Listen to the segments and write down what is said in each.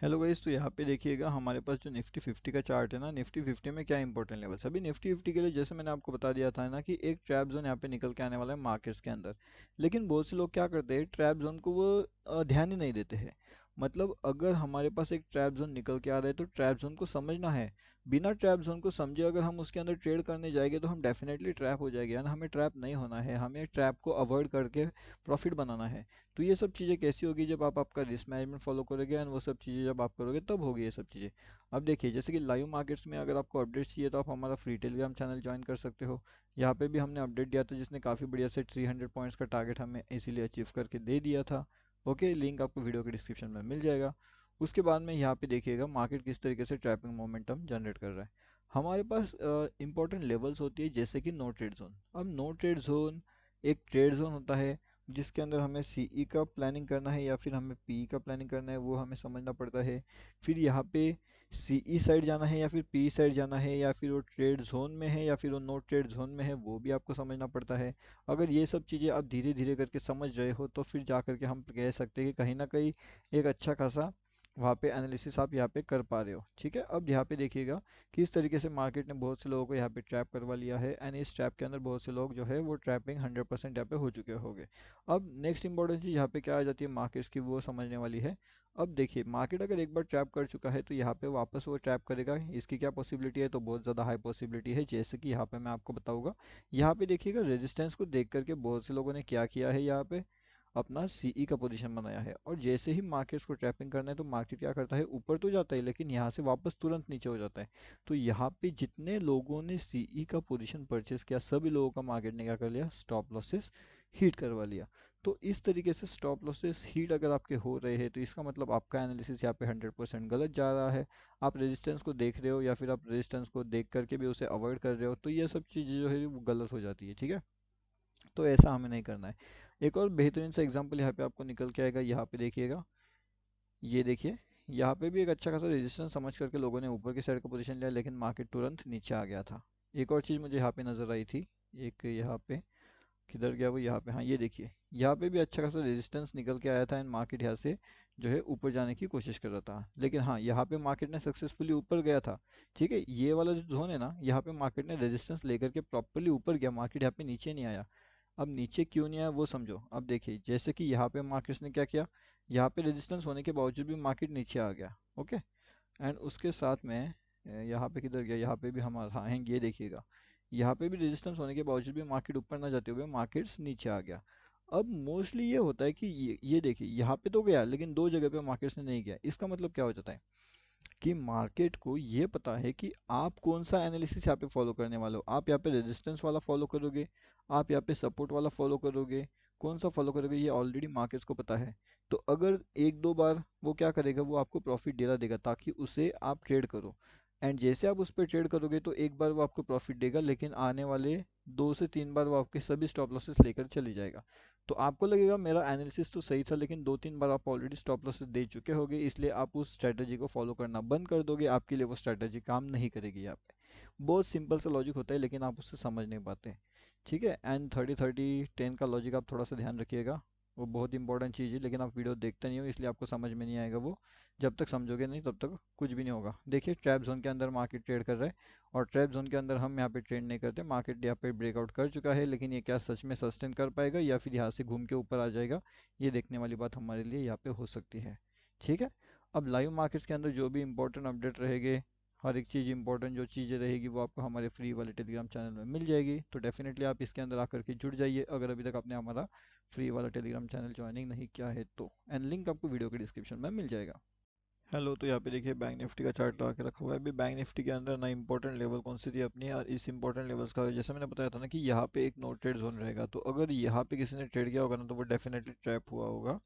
Hello guys, तो यहाँ पे देखिएगा हमारे पास जो निफ्टी 50 का चार्ट है ना, निफ्टी 50 में क्या इंपॉर्टेंट लेवल्स अभी निफ्टी 50 के लिए जैसे मैंने आपको बता दिया था ना कि एक ट्रैप जोन यहाँ पे निकल के आने वाला है मार्केट्स के अंदर। लेकिन बहुत से लोग क्या करते हैं, ट्रैप जोन को वो ध्यान ही नहीं देते हैं। मतलब अगर हमारे पास एक ट्रैप जोन निकल के आ रहा है तो ट्रैप जोन को समझना है। बिना ट्रैप जोन को समझे अगर हम उसके अंदर ट्रेड करने जाएंगे तो हम डेफिनेटली ट्रैप हो जाएंगे, यानी हमें ट्रैप नहीं होना है, हमें ट्रैप को अवॉइड करके प्रॉफिट बनाना है। तो ये सब चीज़ें कैसी होगी, जब आप आपका रिस्क मैनेजमेंट फॉलो करोगे एंड वो सब चीज़ें जब आप करोगे तब होगी ये सब चीज़ें। अब देखिए, जैसे कि लाइव मार्केट्स में अगर आपको अपडेट्स चाहिए तो आप हमारा फ्री टेलीग्राम चैनल ज्वाइन कर सकते हो। यहाँ पे भी हमने अपडेट दिया था जिसने काफ़ी बढ़िया से 300 पॉइंट्स का टारगेट हमें इसीलिए अचीव करके दे दिया था। ओके, लिंक आपको वीडियो के डिस्क्रिप्शन में मिल जाएगा। उसके बाद में यहाँ पे देखिएगा मार्केट किस तरीके से ट्रैपिंग मोमेंटम जनरेट कर रहा है। हमारे पास इंपॉर्टेंट लेवल्स होती है जैसे कि नो ट्रेड जोन। अब नो ट्रेड जोन एक ट्रेड जोन होता है जिसके अंदर हमें सीई का प्लानिंग करना है या फिर हमें पी का प्लानिंग करना है, वो हमें समझना पड़ता है। फिर यहाँ पे सीई साइड जाना है या फिर पी साइड जाना है, या फिर वो ट्रेड जोन में है या फिर वो नो ट्रेड जोन में है, वो भी आपको समझना पड़ता है। अगर ये सब चीज़ें आप धीरे धीरे करके समझ रहे हो तो फिर जा करके हम कह सकते हैं कि कहीं ना कहीं एक अच्छा खासा वहाँ पे एनालिसिस आप यहाँ पे कर पा रहे हो। ठीक है, अब यहाँ पे देखिएगा कि इस तरीके से मार्केट ने बहुत से लोगों को यहाँ पे ट्रैप करवा लिया है एंड इस ट्रैप के अंदर बहुत से लोग जो है वो ट्रैपिंग 100% यहाँ पे हो चुके होंगे। अब नेक्स्ट इंपॉर्टेंट चीज़ यहाँ पे क्या आ जाती है मार्केट्स की, वो समझने वाली है। अब देखिए, मार्केट अगर एक बार ट्रैप कर चुका है तो यहाँ पे वापस वो ट्रैप करेगा, इसकी क्या पॉसिबिलिटी है, तो बहुत ज़्यादा हाई पॉसिबिलिटी है। जैसे कि यहाँ पे मैं आपको बताऊंगा, यहाँ पे देखिएगा रेजिस्टेंस को देख करके बहुत से लोगों ने क्या किया है, यहाँ पे अपना सीई का पोजीशन बनाया है। और जैसे ही मार्केट्स को ट्रैपिंग करना है तो मार्केट क्या करता है, ऊपर तो जाता है लेकिन यहाँ से वापस तुरंत नीचे हो जाता है। तो यहाँ पे जितने लोगों ने सीई का पोजीशन परचेस किया, सभी लोगों का मार्केट ने क्या कर लिया, स्टॉप लॉसेस हीट करवा लिया। तो इस तरीके से स्टॉप लॉसेस हीट अगर आपके हो रहे हैं तो इसका मतलब आपका एनालिसिस यहाँ पे 100% गलत जा रहा है। आप रेजिस्टेंस को देख रहे हो या फिर आप रेजिस्टेंस को देख करके भी उसे अवॉइड कर रहे हो, तो ये सब चीज़ें जो है वो गलत हो जाती है। ठीक है, तो ऐसा हमें नहीं करना है। एक और बेहतरीन सा एग्जांपल यहाँ पे आपको निकल के आएगा, यहाँ पे देखिएगा, ये देखिए, यहाँ पे भी एक अच्छा खासा रेजिस्टेंस समझ करके लोगों ने ऊपर की साइड का पोजीशन लिया लेकिन मार्केट तुरंत नीचे आ गया था। एक और चीज़ मुझे यहाँ पे नज़र आई थी, एक यहाँ पे किधर गया वो, यहाँ पे, हाँ ये देखिए, यहाँ पे भी अच्छा खासा रेजिस्टेंस निकल के आया था एंड मार्केट यहाँ से जो है ऊपर जाने की कोशिश कर रहा था, लेकिन हाँ यहाँ पे मार्केट ने सक्सेसफुली ऊपर गया था। ठीक है, ये वाला जो जोन है ना, यहाँ पे मार्केट ने रेजिस्टेंस लेकर के प्रॉपरली ऊपर गया, मार्केट यहाँ पे नीचे नहीं आया। अब नीचे क्यों नहीं आया वो समझो। अब देखिए, जैसे कि यहाँ पे मार्केट्स ने क्या किया, यहाँ पे रेजिस्टेंस होने के बावजूद भी मार्केट नीचे आ गया। ओके, एंड उसके साथ में यहाँ पे किधर गया, यहाँ पे भी हमारा, हाँ है, ये देखिएगा, यहाँ पे भी रेजिस्टेंस होने के बावजूद भी मार्केट ऊपर ना जाते हुए मार्केट्स नीचे आ गया। अब मोस्टली ये होता है कि ये देखिए, यहाँ पे तो गया लेकिन दो जगह पे मार्केट्स ने नहीं गया। इसका मतलब क्या हो जाता है कि मार्केट को ये पता है कि आप कौन सा एनालिसिस यहाँ पे फॉलो करने वाले हो। आप यहाँ पे रेजिस्टेंस वाला फॉलो करोगे, आप यहाँ पे सपोर्ट वाला फॉलो करोगे, कौन सा फॉलो करोगे, ये ऑलरेडी मार्केट्स को पता है। तो अगर एक दो बार वो क्या करेगा, वो आपको प्रॉफिट देगा देगा ताकि उसे आप ट्रेड करो। एंड जैसे आप उस पर ट्रेड करोगे तो एक बार वो आपको प्रॉफिट देगा, लेकिन आने वाले 2 से 3 बार वो आपके सभी स्टॉप लॉसेस लेकर चली जाएगा। तो आपको लगेगा मेरा एनालिसिस तो सही था, लेकिन 2-3 बार आप ऑलरेडी स्टॉप लॉसेस दे चुके होगे, इसलिए आप उस स्ट्रैटेजी को फॉलो करना बंद कर दोगे, आपके लिए वो स्ट्रैटेजी काम नहीं करेगी यहाँ पे। बहुत सिंपल सा लॉजिक होता है लेकिन आप उससे समझ नहीं पाते। ठीक है, एंड 30-30-10 का लॉजिक आप थोड़ा सा ध्यान रखिएगा, वो बहुत इंपॉर्टेंट चीज़ है, लेकिन आप वीडियो देखते नहीं हो इसलिए आपको समझ में नहीं आएगा वो। जब तक समझोगे नहीं तब तक कुछ भी नहीं होगा। देखिए, ट्रैप जोन के अंदर मार्केट ट्रेड कर रहा है और ट्रैप जोन के अंदर हम यहाँ पे ट्रेड नहीं करते। मार्केट यहाँ पे ब्रेकआउट कर चुका है, लेकिन ये क्या सच में सस्टेन कर पाएगा या फिर यहाँ से घूम के ऊपर आ जाएगा, ये देखने वाली बात हमारे लिए यहाँ पे हो सकती है। ठीक है, अब लाइव मार्केट्स के अंदर जो भी इंपॉर्टेंट अपडेट रहेंगे, हर एक चीज़ इंपॉर्टेंट जो चीज़ें रहेगी वो आपको हमारे फ्री वाले टेलीग्राम चैनल में मिल जाएगी। तो डेफिनेटली आप इसके अंदर आकर के जुड़ जाइए अगर अभी तक आपने हमारा फ्री वाला टेलीग्राम चैनल ज्वाइनिंग नहीं किया है तो, एंड लिंक आपको वीडियो के डिस्क्रिप्शन में मिल जाएगा। हेलो, तो यहाँ पे देखिए बैंक निफ्टी का चार्ट लगा के रखा हुआ है। अभी बैंक निफ्टी के अंदर ना इंपॉर्टेंट लेवल कौन सी थी अपनी, और इस इंपॉर्टेंट लेवल्स का जैसे मैंने बताया था ना कि यहाँ पे एक नो ट्रेड जोन रहेगा, तो अगर यहाँ पे किसी ने ट्रेड किया होगा ना तो वो डेफिनेटली ट्रैप हुआ होगा,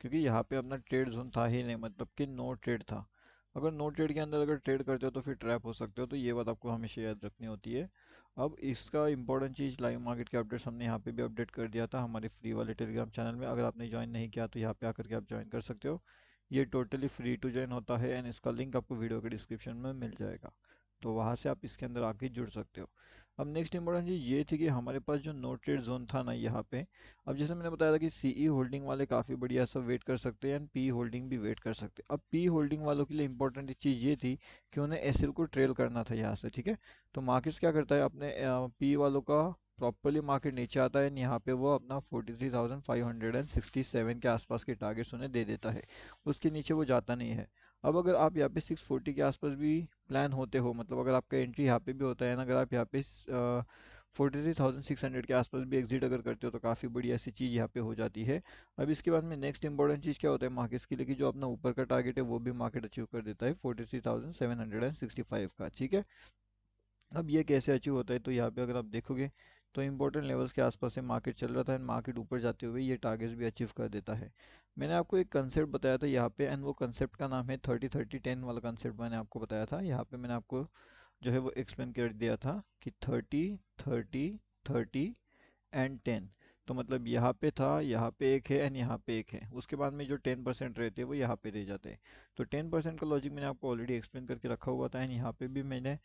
क्योंकि यहाँ पे अपना ट्रेड जोन था ही नहीं, मतलब कि नो ट्रेड था। अगर नो ट्रेड के अंदर अगर ट्रेड करते हो तो फिर ट्रैप हो सकते हो, तो ये बात आपको हमेशा याद रखनी होती है। अब इसका इंपॉर्टेंट चीज़ लाइव मार्केट के अपडेट्स हमने यहाँ पे भी अपडेट कर दिया था हमारे फ्री वाले टेलीग्राम चैनल में। अगर आपने ज्वाइन नहीं किया तो यहाँ पे आकर के आप ज्वाइन कर सकते हो। ये टोटली फ्री टू ज्वाइन होता है एंड इसका लिंक आपको वीडियो के डिस्क्रिप्शन में मिल जाएगा, तो वहाँ से आप इसके अंदर आके जुड़ सकते हो। अब नेक्स्ट इंपॉर्टेंट चीज़ ये थी कि हमारे पास जो नो ट्रेड जोन था ना यहाँ पे, अब जैसे मैंने बताया था कि सीई होल्डिंग वाले काफ़ी बढ़िया सब वेट कर सकते हैं एंड पी होल्डिंग भी वेट कर सकते हैं। अब पी होल्डिंग वालों के लिए इंपॉर्टेंट चीज़ ये थी कि उन्हें एसएल को ट्रेल करना था यहाँ से, ठीक है। तो मार्केट्स क्या करता है, अपने पी वालों का प्रॉपरली मार्केट नीचे आता है, यहाँ पे वो अपना 43,567 के आसपास के टारगेट्स उन्हें दे देता है, उसके नीचे वो जाता नहीं है। अब अगर आप यहाँ पे 640 के आसपास भी प्लान होते हो, मतलब अगर आपका एंट्री यहाँ पे भी होता है ना, अगर आप यहाँ पे 43,600 के आसपास भी एग्जिट अगर करते हो तो काफ़ी बड़ी ऐसी चीज़ यहाँ पे हो जाती है। अब इसके बाद में नेक्स्ट इंपॉर्टेंट चीज़ क्या होता है मार्केट्स के लिए, कि जो अपना ऊपर का टारगेट है वो भी मार्केट अचीव कर देता है 43,765 का, ठीक है। अब ये कैसे अचीव होता है, तो यहाँ पे अगर आप देखोगे तो इंपॉर्टेंट लेवल्स के आसपास से मार्केट चल रहा था एंड मार्केट ऊपर जाते हुए ये टारगेट्स भी अचीव कर देता है। मैंने आपको एक कंसेप्ट बताया था यहाँ पे एंड वो कंसेप्ट का नाम है 30-30-10 वाला कंसेप्ट मैंने आपको बताया था। यहाँ पे मैंने आपको जो है वो एक्सप्लेन कर दिया था कि 30-30-30 एंड 10, तो मतलब यहाँ पे था, यहाँ पे एक है एंड यहाँ पे एक है, उसके बाद में जो 10% रहते हैं वो यहाँ पे रह जाते हैं। तो 10% का लॉजिक मैंने आपको ऑलरेडी एक्सप्लेन करके रखा हुआ था एंड यहाँ पे भी मैंने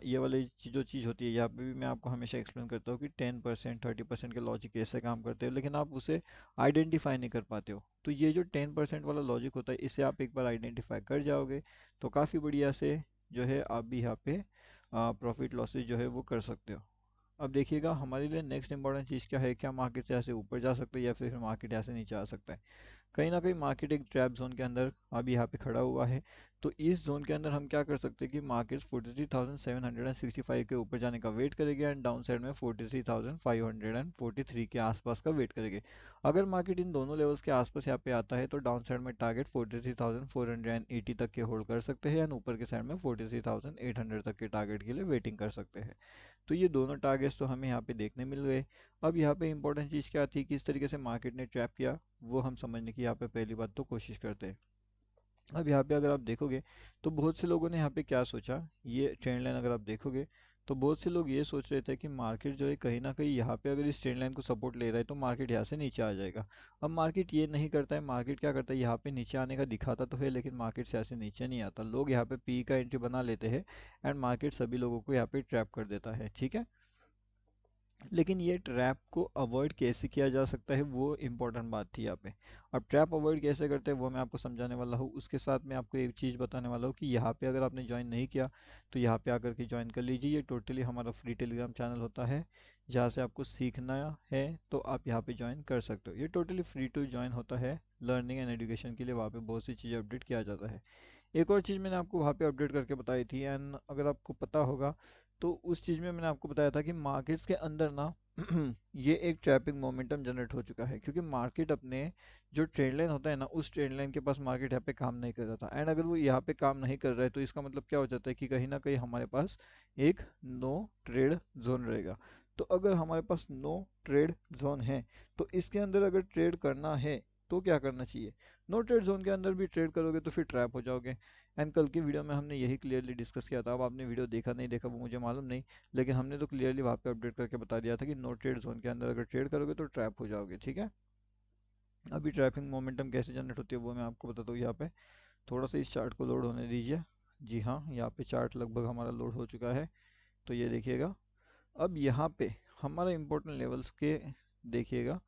ये वाली जो चीज़ होती है यहाँ पे भी मैं आपको हमेशा एक्सप्लेन करता हूँ कि 10% 30% के लॉजिक कैसे काम करते हैं, लेकिन आप उसे आइडेंटिफाई नहीं कर पाते हो। तो ये जो 10% वाला लॉजिक होता है इसे आप एक बार आइडेंटिफाई कर जाओगे तो काफ़ी बढ़िया से जो है आप भी यहाँ पे प्रॉफिट लॉसेज जो है वो कर सकते हो। अब देखिएगा हमारे लिए नेक्स्ट इंपॉर्टेंट चीज़ क्या है, क्या मार्केट से ऐसे ऊपर जा सकता है या फिर मार्केट ऐसे नीचे आ सकता है। कहीं ना कहीं मार्केट एक ट्रैप जोन के अंदर अभी यहाँ पे खड़ा हुआ है। तो इस जोन के अंदर हम क्या कर सकते हैं कि मार्केट 43,765 के ऊपर जाने का वेट करेगी एंड डाउन साइड में 43,543 के आसपास का वेट करेगी। अगर मार्केट इन दोनों लेवल्स के आसपास यहाँ पे आता है तो डाउन साइड में टारगेट 43,480 तक के होल्ड कर सकते हैं एंड ऊपर के साइड में 43,800 तक के टारगेट के लिए वेटिंग कर सकते हैं। तो ये दोनों टारगेट्स तो हमें यहाँ पे देखने मिल गए। अब यहाँ पे इंपॉर्टेंट चीज़ क्या थी, किस तरीके से मार्केट ने ट्रैप किया वो हम समझने की यहाँ पे पहली बात तो कोशिश करते हैं। अब यहाँ पे अगर आप देखोगे तो बहुत से लोगों ने यहाँ पे क्या सोचा, ये ट्रेंड लाइन अगर आप देखोगे तो बहुत से लोग ये सोच रहे थे कि मार्केट जो है कहीं ना कहीं यहाँ पे अगर इस ट्रेंड लाइन को सपोर्ट ले रहा है तो मार्केट यहाँ से नीचे आ जाएगा। अब मार्केट ये नहीं करता है, मार्केट क्या करता है यहाँ पे नीचे आने का दिखाता तो है लेकिन मार्केट से ऐसे नीचे नहीं आता। लोग यहाँ पे पी का एंट्री बना लेते हैं एंड मार्केट सभी लोगों को यहाँ पे ट्रैप कर देता है, ठीक है। लेकिन ये ट्रैप को अवॉइड कैसे किया जा सकता है वो इम्पोर्टेंट बात थी यहाँ पे। अब ट्रैप अवॉइड कैसे करते हैं वो मैं आपको समझाने वाला हूँ, उसके साथ मैं आपको एक चीज़ बताने वाला हूँ कि यहाँ पे अगर आपने ज्वाइन नहीं किया तो यहाँ पे आकर के ज्वाइन कर लीजिए। ये टोटली हमारा फ्री टेलीग्राम चैनल होता है जहाँ से आपको सीखना है तो आप यहाँ पे ज्वाइन कर सकते हो। ये टोटली फ्री टू ज्वाइन होता है लर्निंग एंड एजुकेशन के लिए, वहाँ पे बहुत सी चीज़ें अपडेट किया जाता है। एक और चीज़ मैंने आपको वहाँ पे अपडेट करके बताई थी एंड अगर आपको पता होगा तो उस चीज़ में मैंने आपको बताया था कि मार्केट्स के अंदर ना ये एक ट्रैपिंग मोमेंटम जनरेट हो चुका है, क्योंकि मार्केट अपने जो ट्रेंड लाइन होता है ना उस ट्रेंड लाइन के पास मार्केट यहाँ पे काम नहीं कर रहा था एंड अगर वो यहाँ पे काम नहीं कर रहा है तो इसका मतलब क्या हो जाता है कि कहीं ना कहीं हमारे पास एक नो ट्रेड जोन रहेगा। तो अगर हमारे पास नो ट्रेड जोन है तो इसके अंदर अगर ट्रेड करना है तो क्या करना चाहिए, नो ट्रेड जोन के अंदर भी ट्रेड करोगे तो फिर ट्रैप हो जाओगे। एंड कल की वीडियो में हमने यही क्लियरली डिस्कस किया था। अब आपने वीडियो देखा नहीं देखा वो मुझे मालूम नहीं, लेकिन हमने तो क्लियरली वहाँ पे अपडेट करके बता दिया था कि नो ट्रेड जोन के अंदर अगर ट्रेड करोगे तो ट्रैप हो जाओगे, ठीक है। अभी ट्रैपिंग मोमेंटम कैसे जनरेट होती है वो मैं आपको बताता हूँ। यहाँ पे थोड़ा सा इस चार्ट को लोड होने दीजिए। जी हाँ, यहाँ पे चार्ट लगभग हमारा लोड हो चुका है, तो ये देखिएगा। अब यहाँ पे हमारा इंपॉर्टेंट लेवल्स के देखिएगा,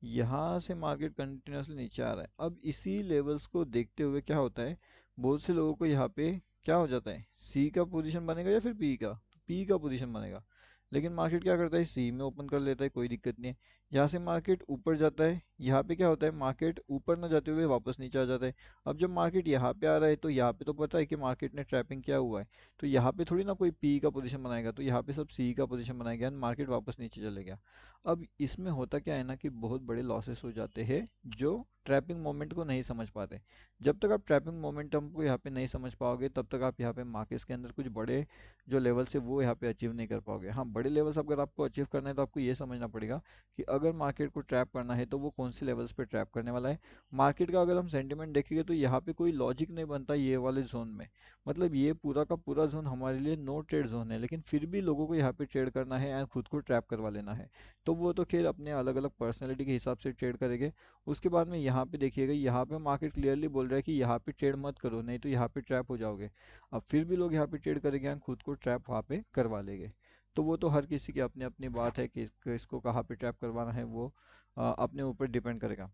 यहाँ से मार्केट कंटिन्यूसली नीचे आ रहा है। अब इसी लेवल्स को देखते हुए क्या होता है, बहुत से लोगों को यहाँ पे क्या हो जाता है, सी का पोजीशन बनेगा या फिर पी का, तो पी का पोजीशन बनेगा। लेकिन मार्केट क्या करता है, सी में ओपन कर लेता है, कोई दिक्कत नहीं है। यहाँ से मार्केट ऊपर जाता है, यहाँ पे क्या होता है मार्केट ऊपर ना जाते हुए वापस नीचे आ जाता है। अब जब मार्केट यहाँ पे आ रहा है तो यहाँ पे तो पता है कि मार्केट ने ट्रैपिंग किया हुआ है, तो यहाँ पे थोड़ी ना कोई पी का पोजीशन बनाएगा, तो यहाँ पे सब सी का पोजीशन बनाएगा एंड मार्केट वापस नीचे चले गया। अब इसमें होता क्या है ना कि बहुत बड़े लॉसेस हो जाते हैं जो ट्रैपिंग मोमेंट को नहीं समझ पाते। जब तक आप ट्रैपिंग मोमेंटम को यहाँ पे नहीं समझ पाओगे तब तक आप यहाँ पे मार्केट्स के अंदर कुछ बड़े जो लेवल्स है वो यहाँ पे अचीव नहीं कर पाओगे। हाँ, बड़े लेवल्स अगर आपको अचीव करना है तो आपको ये समझना पड़ेगा कि अगर मार्केट को ट्रैप करना है तो वो कौन से लेवल्स पे ट्रैप करने वाला है। मार्केट का अगर हम सेंटिमेंट देखेंगे तो यहाँ पे कोई लॉजिक नहीं बनता ये वाले जोन में। मतलब ये पूरा का पूरा जोन हमारे लिए नो ट्रेड जोन है, लेकिन फिर भी लोगों को यहाँ पे ट्रेड करना है एंड खुद को ट्रैप करवा लेना है। तो वो तो खैर अपने अलग अलग पर्सनैलिटी के हिसाब से ट्रेड करेंगे। उसके बाद में यहाँ पे देखिएगा, यहाँ पे मार्केट क्लियरली बोल रहा है कि यहाँ पे ट्रेड मत करो नहीं तो यहाँ पे ट्रैप हो जाओगे। अब फिर भी लोग यहाँ पे ट्रेड करेंगे एंड खुद को ट्रैप वहाँ पे करवा लेंगे। तो वो तो हर किसी की अपनी अपनी बात है कि इसको कहाँ पे ट्रैप करवाना है, वो अपने ऊपर डिपेंड करेगा।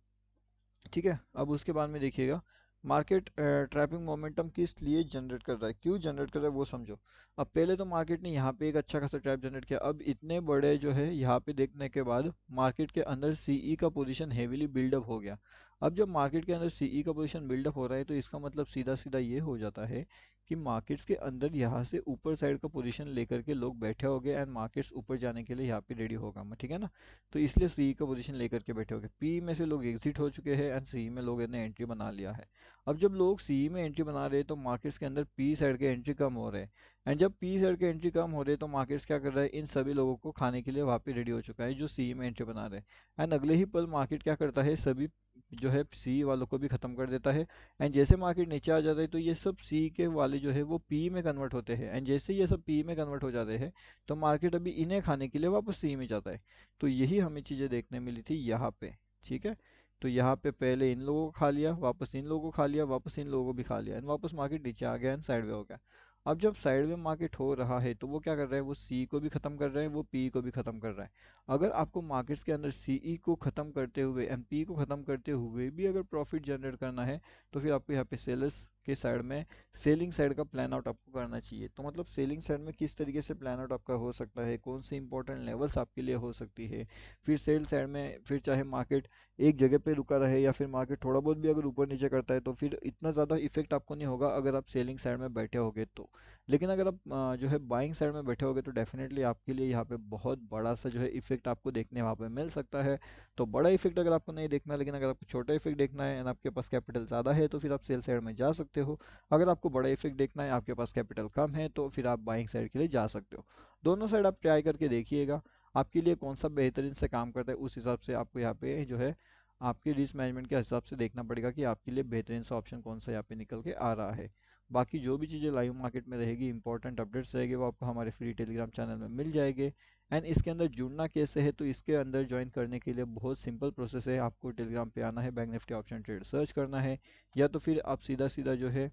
ठीक है, अब उसके बाद में देखिएगा मार्केट ट्रैपिंग मोमेंटम किस लिए जनरेट कर रहा है, क्यों जनरेट कर रहा है वो समझो। अब पहले तो मार्केट ने यहाँ पे एक अच्छा खासा ट्रैप जनरेट किया, अब इतने बड़े जो है यहाँ पे देखने के बाद मार्केट के अंदर सीई का पोजीशन हेवीली बिल्डअप हो गया। अब जब मार्केट के अंदर सीई का पोजीशन बिल्डअप हो रहा है तो इसका मतलब सीधा सीधा ये हो जाता है कि मार्केट्स के अंदर यहाँ से ऊपर साइड का पोजीशन लेकर के लोग बैठे हो गए एंड मार्केट्स ऊपर जाने के लिए यहाँ पे रेडी होगा, ठीक है ना। तो इसलिए सी का पोजीशन लेकर के बैठे हो गए, पी में से लोग एग्जिट हो चुके हैं एंड सी में लोग ने एंट्री बना लिया है। अब जब लोग सी में एंट्री बना रहे हैं तो मार्केट्स के अंदर पी साइड के एंट्री कम हो रहे हैं, एंड जब पी साइड के एंट्री कम हो रहे हैं तो मार्केट्स क्या कर रहा है, इन सभी लोगों को खाने के लिए वहाँ पे रेडी हो चुका है जो सी में एंट्री बना रहे हैं। एंड अगले ही पल मार्केट क्या करता है, सभी जो है सी वालों को भी खत्म कर देता है। एंड जैसे मार्केट नीचे आ जाता है तो ये सब सी के वाले जो है वो पी में कन्वर्ट होते हैं, एंड जैसे ये सब पी में कन्वर्ट हो जाते हैं तो मार्केट अभी इन्हें खाने के लिए वापस सी में जाता है। तो यही हमें चीज़ें देखने मिली थी यहाँ पे। ठीक है, तो यहाँ पे पहले इन लोगों को खा लिया, वापस इन लोगों को खा लिया, वापस इन लोगों को भी खा लिया, एंड वापस मार्केट नीचे आ गया एंड साइडवे हो गया। अब जब साइडवे मार्केट हो रहा है तो वो क्या कर रहा है, वो सी को भी खत्म कर रहा है, वो पी को भी खत्म कर रहा है। अगर आपको मार्केट्स के अंदर सीई को खत्म करते हुए एम पी को खत्म करते हुए भी अगर प्रॉफिट जनरेट करना है तो फिर आपको यहाँ पे सेलर्स के साइड में सेलिंग साइड का प्लान आउट आपको करना चाहिए। तो मतलब सेलिंग साइड में किस तरीके से प्लान आउट आपका हो सकता है, कौन सी इंपॉर्टेंट लेवल्स आपके लिए हो सकती है। फिर सेल साइड में फिर चाहे मार्केट एक जगह पे रुका रहे या फिर मार्केट थोड़ा बहुत भी अगर ऊपर नीचे करता है तो फिर इतना ज़्यादा इफेक्ट आपको नहीं होगा अगर आप सेलिंग साइड में बैठे होगे तो। लेकिन अगर आप जो है बाइंग साइड में बैठे होगे तो डेफिनेटली आपके लिए यहाँ पे बहुत बड़ा सा जो है इफेक्ट आपको देखने वहाँ पे मिल सकता है। तो बड़ा इफेक्ट अगर आपको नहीं देखना, लेकिन अगर आपको छोटा इफेक्ट देखना है एंड आपके पास कैपिटल ज़्यादा है तो फिर आप सेल साइड में जा सकते हो। अगर आपको बड़ा इफेक्ट देखना है, आपके पास कैपिटल कम है, तो फिर आप बाइंग साइड के लिए जा सकते हो। दोनों साइड आप ट्राई करके देखिएगा आपके लिए कौन सा बेहतरीन से काम करता है, उस हिसाब से आपको यहाँ पे जो है आपके रिस्क मैनेजमेंट के हिसाब से देखना पड़ेगा कि आपके लिए बेहतरीन सा ऑप्शन कौन सा यहाँ पे निकल के आ रहा है। बाकी जो भी चीज़ें लाइव मार्केट में रहेगी, इंपॉर्टेंट अपडेट्स रहेगी, वो आपको हमारे फ्री टेलीग्राम चैनल में मिल जाएंगे। एंड इसके अंदर जुड़ना कैसे है, तो इसके अंदर ज्वाइन करने के लिए बहुत सिंपल प्रोसेस है, आपको टेलीग्राम पे आना है, bank Nifty option trade search करना है, या तो फिर आप सीधा सीधा जो है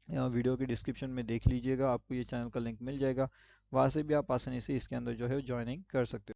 वीडियो के डिस्क्रिप्शन में देख लीजिएगा, आपको ये चैनल का लिंक मिल जाएगा, वहाँ से भी आप आसानी से इसके अंदर जो है ज्वाइनिंग कर सकते हो।